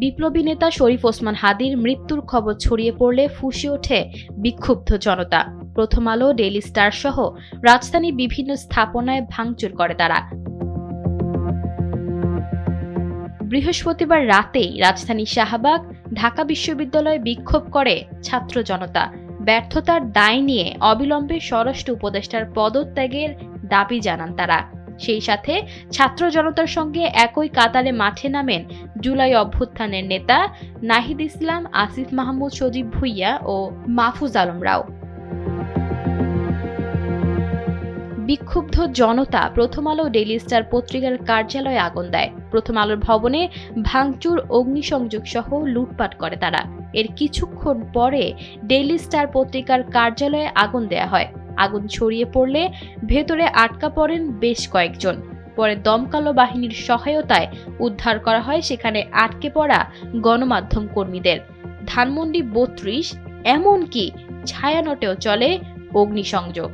বিপ্লবী নেতা শরীফ ওসমান হাদীর মৃত্যুর খবর ছড়িয়ে পড়লে ফুঁসে ওঠে বিক্ষুব্ধ জনতা। প্রথম আলো, ডেইলি স্টার সহ রাজধানীর বিভিন্ন স্থাপনায় ভাঙচুর করে তারা। বৃহস্পতিবার রাতেই রাজধানীর শাহবাগ, ঢাকা বিশ্ববিদ্যালয়ে বিক্ষোভ করে ছাত্র জনতা। ব্যর্থতার দায় নিয়ে অবিলম্বে স্বরাষ্ট্র উপদেষ্টার পদত্যাগের দাবি জানান তারা। সেই সাথে ছাত্র জনতার সঙ্গে একই কাতারে মাঠে নামেন জুলাই অভ্যুত্থানের নেতা নাহিদ ইসলাম, আসিফ মাহমুদ সজীব ভুঁইয়া ও মাহফুজ আলমরাও। বিক্ষুব্ধ জনতা প্রথম আলো, ডেইলি স্টার পত্রিকার কার্যালয়ে আগুন দেয়। প্রথম আলোর ভবনে ভাঙচুর, অগ্নিসংযোগ সহ লুটপাট করে তারা। এর কিছুক্ষণ পরে ডেইলি স্টার পত্রিকার কার্যালয়ে আগুন দেয়া হয়। আগুন ছড়িয়ে পড়লে ভেতরে আটকা পড়েন বেশ কয়েকজন। পরে দমকল বাহিনীর সহায়তায় উদ্ধার করা হয় সেখানে আটকে পড়া গণমাধ্যম কর্মীদের। ধানমন্ডি ৩২, এমনকি ছায়ানটেও চলে অগ্নিসংযোগ।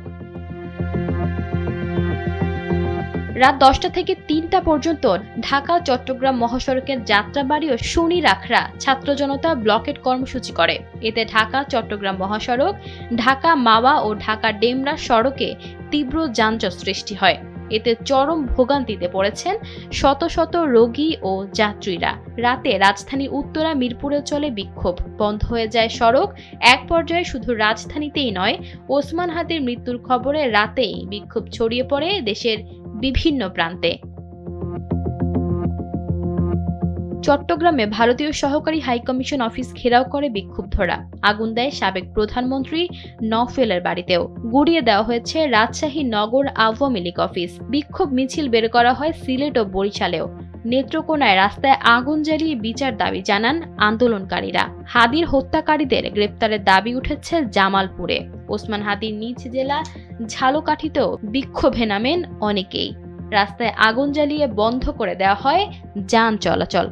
রাত 10টা থেকে 3টা পর্যন্ত ঢাকা চট্টগ্রাম মহাসড়কের যাত্রাবাড়ি ও শনিরাখড়া ছাত্র জনতা ব্লকেট কর্মসূচি করে। এতে ঢাকা চট্টগ্রাম মহাসড়ক, ঢাকা মাওয়া ও ঢাকা ডেমরা সড়কে তীব্র যানজট সৃষ্টি হয়। এতে চরম ভোগান্তিতে পড়েছেন শত শত রোগী ও যাত্রীরা। রাতে রাজধানী উত্তরা মিরপুরে চলে বিক্ষোভ, বন্ধ হয়ে যায় সড়ক। এক পর্যায়ে শুধু রাজধানীতেই নয়, ওসমান হাদীর মৃত্যুর খবরে রাতেই বিক্ষোভ ছড়িয়ে পড়ে দেশের বিভিন্ন প্রান্তে। চট্টগ্রামে ভারতীয় সহকারী হাইকমিশন অফিস ঘেরাও করে বিক্ষুব্ধরা। আগুন দেয় সাবেক প্রধানমন্ত্রী নওফেলের বাড়িতেও। গুড়িয়ে দেওয়া হয়েছে রাজশাহী নগর আওয়ামী লীগ অফিস। বিক্ষোভ মিছিল বের করা হয় সিলেট ও বরিশালেও। নেত্রকোনায় রাস্তায় আগুন জ্বালিয়ে বিচার দাবি জানান আন্দোলনকারীরা। হাদীর হত্যাকারীদের গ্রেপ্তারের দাবি উঠেছে জামালপুরে। ওসমান হাদীর নিজ জেলা ঝালকাঠিতেও বিক্ষোভে নামেন অনেকেই। রাস্তায় আগুন জ্বালিয়ে বন্ধ করে দেওয়া হয় যান চলাচল।